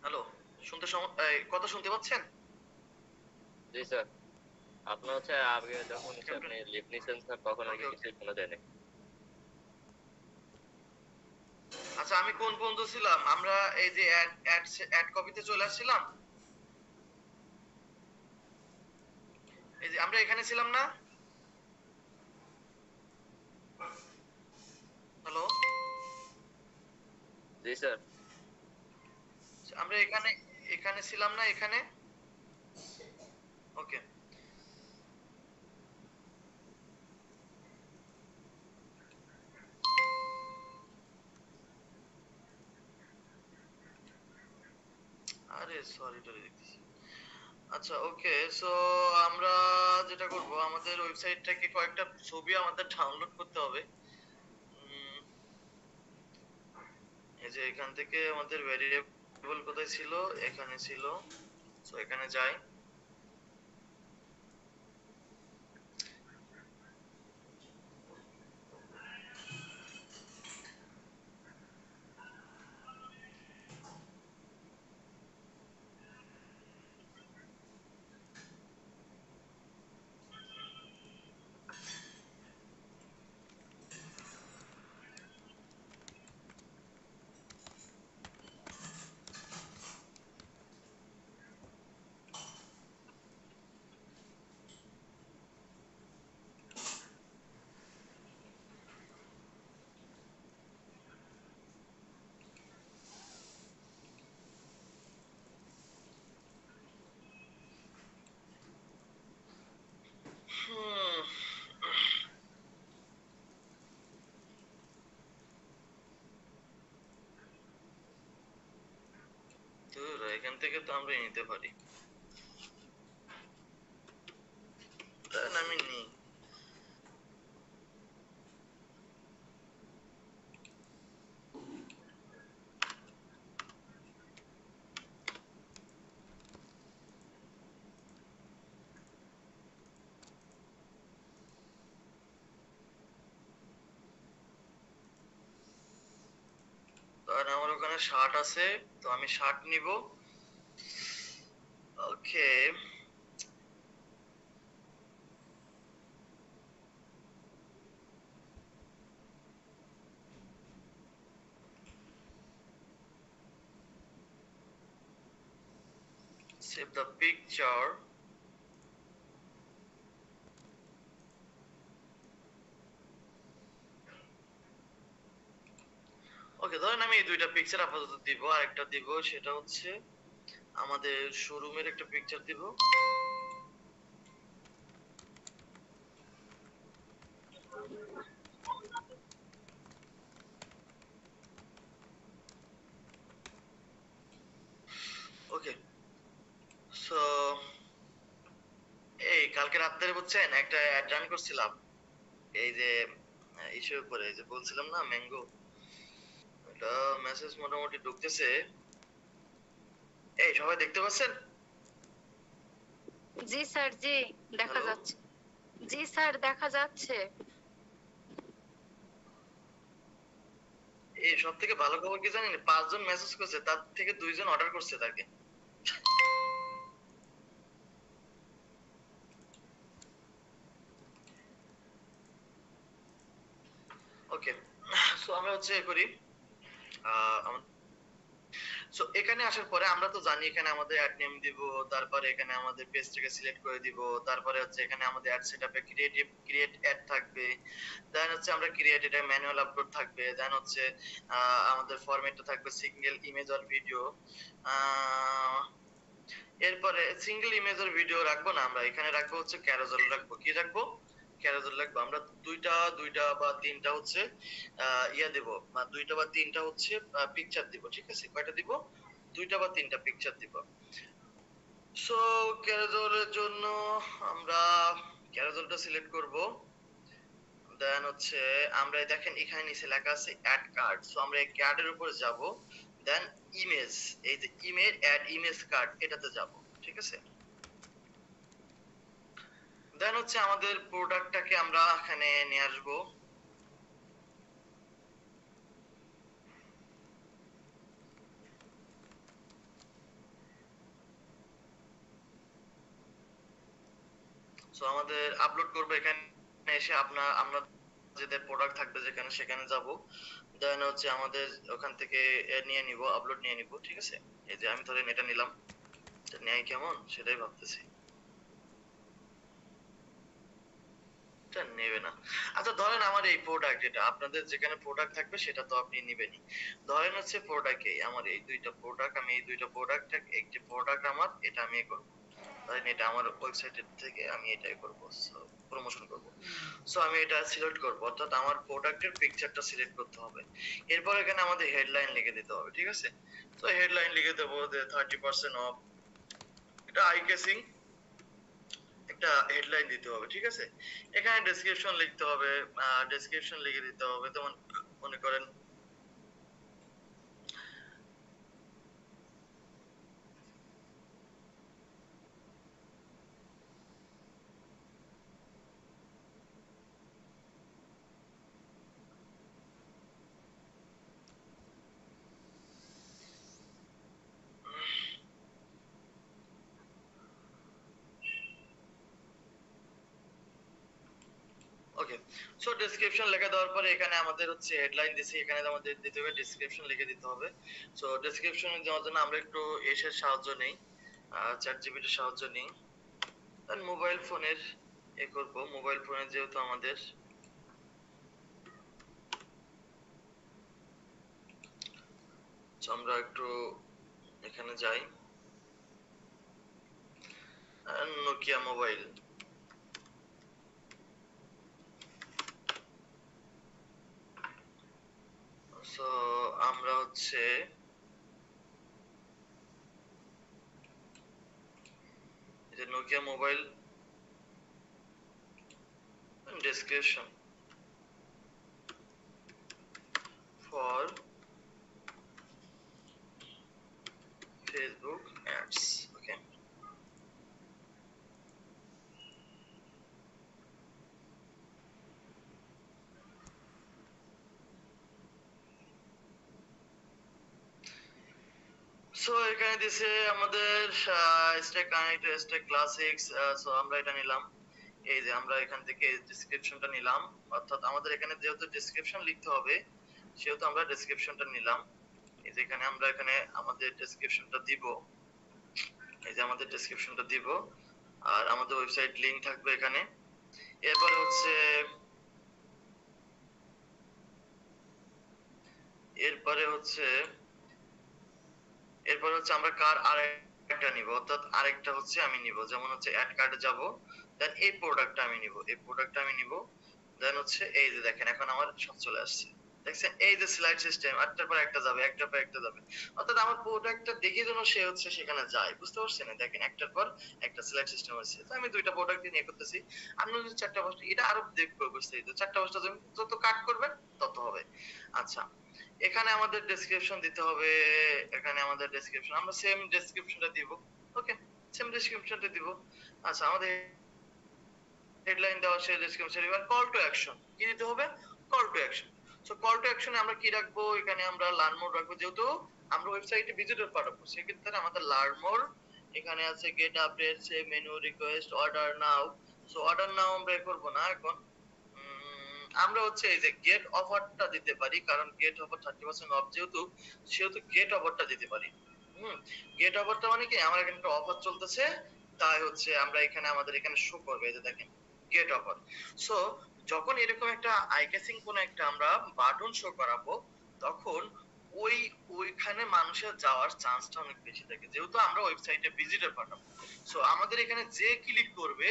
হ্যালো, কথা শুনতে পাচ্ছেন? জি স্যার। আপনার হচ্ছে আগে যখন হচ্ছে আপনি লিভ নিছেন স্যার তখন আর কি Okay, কিছুই শোনা যায় না। আচ্ছা, আমি কোন পর্যন্ত ছিলাম? আমরা এই যে অ্যাড কপিতে চলে আসছিলাম। এই যে আমরা এখানে ছিলাম না? হ্যালো, জি স্যার। আমরা এখানে এখানে ছিলাম না এখানে? ওকে। আরে সরি টরি দেখতেছি। আচ্ছা, ওকে, সো আমরা যেটা করব, আমাদের ওয়েবসাইট থেকে কয়েকটা ছবি আমাদের ডাউনলোড করতে হবে। উম, এই যে এখান থেকে আমাদের ভেরিয়েবল কোথায় ছিল? এখানে ছিল। সো এখানে যাই। হুম, ধুর, এখান থেকে তো আমরা নিতে পারি। তাহলে আমি নিই। কারণ আমার ওখানে শার্ট আছে, তো আমি শার্ট নিব। Okay. Save the picture. Okay, ধরেন আমি এই দুইটা পিকচার আপাতত দিব, আরেকটা দিব সেটা হচ্ছে আমাদের শোরুমের একটা পিকচার দিব। ওকে, সো এই কালকে রাত্রে বুঝছেন একটা অ্যাড রান করছিলাম, এই যে ইস্যুর উপরে, এই যে বলছিলাম না ম্যাঙ্গো, এটা মেসেজ মোটামুটি ঢুকতেছে। এই সবাই দেখতে পাচ্ছেন? জি স্যার, জি দেখা Hello? যাচ্ছে। জি স্যার, দেখা যাচ্ছে। এই সব থেকে ভালো খবর কি জানেন, 5 জন মেসেজ করছে, তার থেকে 2 জন অর্ডার করছে তাকে। ওকে, সো আমরা হচ্ছে এ করি, সো এখানে আসার পরে আমরা তো জানি এখানে আমাদের অ্যাড নেম দিব, তারপরে এখানে আমাদের পেজটাকে সিলেক্ট করে দিব, তারপরে হচ্ছে এখানে আমাদের অ্যাড সেটআপে ক্রিয়েট অ্যাড থাকবে, দেন হচ্ছে আমরা ক্রিয়েট এটা ম্যানুয়াল আপলোড থাকবে, দেন হচ্ছে আমাদের ফরম্যাটটা থাকবে সিঙ্গেল ইমেজ অর ভিডিও। এরপরে সিঙ্গেল ইমেজ অর ভিডিও রাখবো না, আমরা এখানে রাখবো হচ্ছে ক্যারোজেল রাখবো। কি রাখবো? ক্যারোজেল রাখবো। আমরা দুইটা বা তিনটা হচ্ছে ইয়া দেব, বা দুইটা বা তিনটা হচ্ছে পিকচার দিব, ঠিক আছে? কয়টা দিব? দুইটা বা তিনটা পিকচার দিব। সো ক্যারোজেলের জন্য আমরা ক্যারোজেলটা সিলেক্ট করব, দেন হচ্ছে আমরা দেখেন এখানে নিচে লেখা আছে অ্যাড কার্ড, সো আমরা এই কার্ডের উপর যাব, দেন ইমেজ, এই যে ইমেজ অ্যাড ইমেজ কার্ড এটাতে যাব, ঠিক আছে? দেন হচ্ছে আমাদের প্রোডাক্টটাকে আমরা এখানে নিয়ে আসবো, সো আমাদের আপলোড করবো এখানে এসে, আমরা যেটা প্রোডাক্ট থাকবে যেখানে সেখানে যাব, দেন হচ্ছে আমাদের ওখান থেকে নিয়ে নিব, আপলোড নিয়ে নিব, ঠিক আছে? এই যে আমি ধরেন এটা নিলাম, নেয় কেমন সেটাই ভাবতেছি, এটা নেবে না। আচ্ছা ধরেন আমার এই প্রোডাক্ট, এটা আপনাদের যেখানে প্রোডাক্ট থাকবে সেটা তো আপনি নিবেনই। ধরেন হচ্ছে প্রোডাক্ট আমার এই দুইটা প্রোডাক্ট, আমি এই দুইটা প্রোডাক্ট, একটি প্রোডাক্ট আমার, এটা আমি করব, ধরেন এটা আমার ওয়েবসাইটের থেকে আমি এটাই করব, প্রমোশন করব। সো আমি এটা সিলেক্ট করব, অর্থাৎ আমার প্রোডাক্টের পিকচারটা সিলেক্ট করতে হবে। এরপর এখানে আমাদের হেডলাইন লিখে দিতে হবে, ঠিক আছে? তো হেডলাইন লিখে দেবো যে 30% অফ, এটা আই কেসিং একটা হেডলাইন দিতে হবে, ঠিক আছে? এখানে ডেসক্রিপশন লিখতে হবে, ডেসক্রিপশন লিখে দিতে হবে, যেমন মনে করেন ওকে, সো ডেসক্রিপশন লিখে দেওয়ার পরে এখানে আমাদের হচ্ছে হেডলাইন দিছি, এখানে আমাদের দিতে হবে ডেসক্রিপশন লিখে দিতে হবে। সো ডেসক্রিপশন দেওয়ার জন্য আমরা একটু এর সাহায্য নেই, চ্যাট জিপিটির সাহায্য নেই, আর মোবাইল ফোনের এ করব, মোবাইল ফোনে যেহেতু আমাদের, সো আমরা একটু এখানে যাই, নোকিয়া মোবাইল, সো আমরা হচ্ছে এই যে Nokia mobile description for Facebook ads, okay. So এখানে দিছে আমাদের stack connect, stack classics, so আমরা এটা নিলাম, এই যে আমরা এখান থেকে ডেসক্রিপশনটা নিলাম, অর্থাৎ আমাদের এখানে যেহেতু ডেসক্রিপশন লিখতে হবে সেহেতু আমরা ডেসক্রিপশনটা নিলাম, এই যে এখানে আমরা এখানে আমাদের ডেসক্রিপশনটা দিব, এই যে আমাদের ডেসক্রিপশনটা দিব, আর আমাদের ওয়েবসাইট লিংক থাকবে এখানে। এরপরে হচ্ছে এরপরে হচ্ছে এরপর হচ্ছে আমরা কার আরেকটা নিব, অর্থাৎ আরেকটা হচ্ছে আমি নিব, যেমন হচ্ছে অ্যাড কার্ডে যাব, দেন এই প্রোডাক্টটা আমি নিব, এই প্রোডাক্টটা আমি নিব, দেন হচ্ছে এই যে দেখেন এখন আমার সব চলে আসছে, দেখছেন এই যে স্লাইড সিস্টেম, একটার পর একটা যাবে, একটার পর একটা যাবে, অর্থাৎ আমার প্রোডাক্টটা দেখে যেন সে হচ্ছে সেখানে যায়, বুঝতে পারছেন? দেখেন একটার পর একটা সিলেক্ট সিস্টেম আছে। তো আমি দুইটা প্রোডাক্ট নিয়ে করতেছি, আপনি যদি চারটা পাঁচটা, এটা আরো দেখবো বিস্তারিত, চারটা পাঁচটা যত কাট করবেন তত হবে। আচ্ছা, এখানে আমাদের ডেসক্রিপশন দিতে হবে, এখানে আমাদের ডেসক্রিপশন আমরা সেম ডেসক্রিপশনটা দিব। ওকে, সেম ডেসক্রিপশনটা দিব। আচ্ছা, আমাদের হেডলাইন দেওয়া সেই ডেসক্রিপশন, এবার কল টু অ্যাকশন কি দিতে হবে? Call to action. So call to অ্যাকশনে আমরা কি রাখবো? এখানে আমরা লার্ন মোর রাখবো, যেহেতু আমরা ওয়েবসাইটে ভিজিটর পাঠাবো সেক্ষেত্রে আমাদের লার্ন মোর, এখানে আছে get update, see menu, request, order now. So order now আমরা করব না এখন। আমরা হচ্ছে এই যে গেট অফারটা দিতে পারি, কারণ গেট অফার 30% অফ, যেহেতু সেহেতু গেট অফারটা দিতে পারি। গেট অফারটা মানে কি, আমার এখানে একটা অফার চলতেছে, তাই হচ্ছে আমরা এখানে আমাদের এখানে শো করবে, এই যে দেখেন গেট অফার। সো যখন এরকম একটা আই ক্যাচিং কোন একটা আমরা বাটন শো করাবো, তখন ওইখানে মানুষের যাওয়ার চান্সটা অনেক বেশি থাকে, যেহেতু আমরা ওয়েবসাইটে ভিজিটর পাঠাবো। সো আমাদের এখানে যে ক্লিক করবে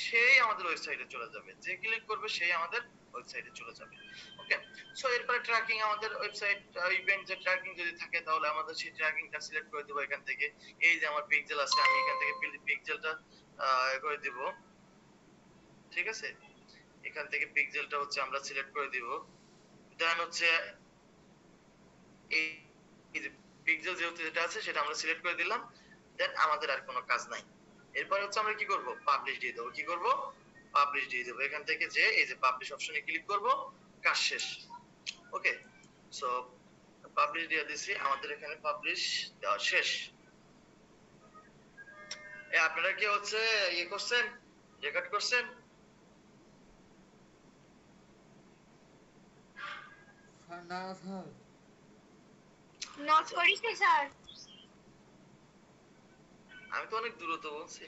সেই আমাদের ওয়েবসাইটে চলে যাবে, যে ক্লিক করবে সেই আমাদের ওয়েবসাইটে চলে যাবে। ওকে, সো এরপরে ট্র্যাকিং, আমাদের ওয়েবসাইট ইভেন্ট যে ট্র্যাকিং যদি থাকে তাহলে আমাদের সেই ট্র্যাকিংটা সিলেক্ট করে দেব এখান থেকে। এই যে আমার পিক্সেল আছে, আমি এখান থেকে পিক্সেলটা করে দিব, ঠিক আছে? এখান থেকে পিক্সেলটা হচ্ছে আমরা সিলেক্ট করে দিব। দেন হচ্ছে এই যে পিক্সেল যেহেতু যেটা আছে সেটা আমরা সিলেক্ট করে দিলাম, দেন আমাদের আর কোনো কাজ নাই। এরপর হচ্ছে আমরা কি করব? পাবলিশ দিয়ে দেব। কি করব? পাবলিশ দিয়ে দেব। এখান থেকে যে এই যে পাবলিশ অপশনে ক্লিক করব, কাজ শেষ। ওকে, সো পাবলিশ দিয়ে দিছি, আমাদের এখানে পাবলিশ দেওয়া শেষ। আপনারা কি হচ্ছে ইয়ে করছেন, রেকর্ড করছেন? না স্যার, নোট করিস স্যার? আমি তো অনেক দ্রুত বলছি।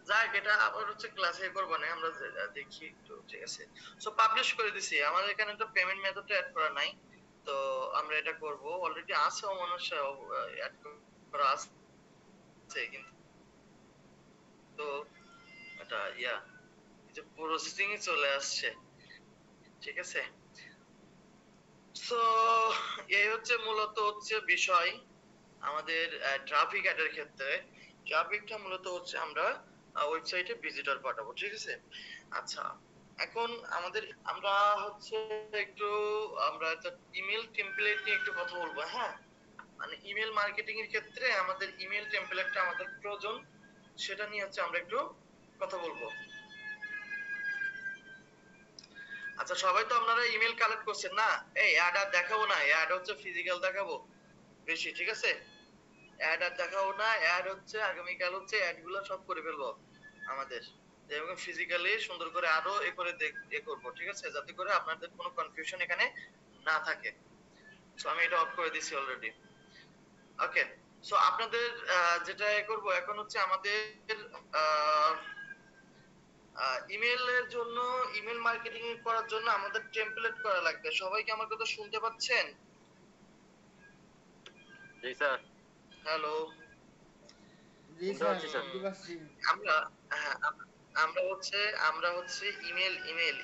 যাক, এটা আবার হচ্ছে ক্লাসে করবো না, আমরা দেখি একটু, ঠিক আছে? সো পাবলিশ করে দিছি, আমাদের এখানে একটা পেমেন্ট মেথডটা অ্যাড করা নাই, তো আমরা এটা করব। অলরেডি আছে অমনুষ্য অ্যাড করা আছে, কিন্তু এটা যে প্রসেসিং এ চলে আসছে, ঠিক আছে? সো এই হচ্ছে মূলত হচ্ছে বিষয় আমাদের ট্রাফিক অ্যাডের ক্ষেত্রে। ট্রাফিকটা মূলত হচ্ছে আমরা ওয়েবসাইটে ভিজিটর পাঠাবো, ঠিক আছে? আচ্ছা, এখন আমরা হচ্ছে একটু আমরা একটা ইমেল টেমপ্লেট নিয়ে একটু কথা বলবো। হ্যাঁ, মানে ইমেল মার্কেটিং এর ক্ষেত্রে আমাদের ইমেল টেমপ্লেটটা আমাদের প্রয়োজন, সেটা নিয়ে হচ্ছে আমরা একটু কথা বলবো। আচ্ছা, সবাই তো আপনারা ইমেল কালেক্ট করছেন না? এই অ্যাড আর দেখাবো না, অ্যাড হচ্ছে ফিজিক্যাল দেখাবো বেশি, ঠিক আছে? অ্যাড আর দেখাবো না, অ্যাড হচ্ছে আগামীকাল হচ্ছে অ্যাড গুলো সব করে ফেলবো আমাদের, এবং ফিজিক্যালি সুন্দর করে আরো এ করে করবো, ঠিক আছে? যাতে করে আপনাদের কোনো কনফিউশন এখানে না থাকে। সো আমি এটা অফ করে দিছি অলরেডি। ওকে, সো আপনাদের যেটা করব এখন হচ্ছে আমাদের ইমেলের জন্য, ইমেল মার্কেটিং করার জন্য আমাদের টেমপ্লেট করা লাগবে। সবাই কি আমার কথা শুনতে পাচ্ছেন? জি স্যার। হ্যালো, জি স্যার, শুনতে পাচ্ছি। আমরা হ্যাঁ, আমরা হচ্ছে ইমেল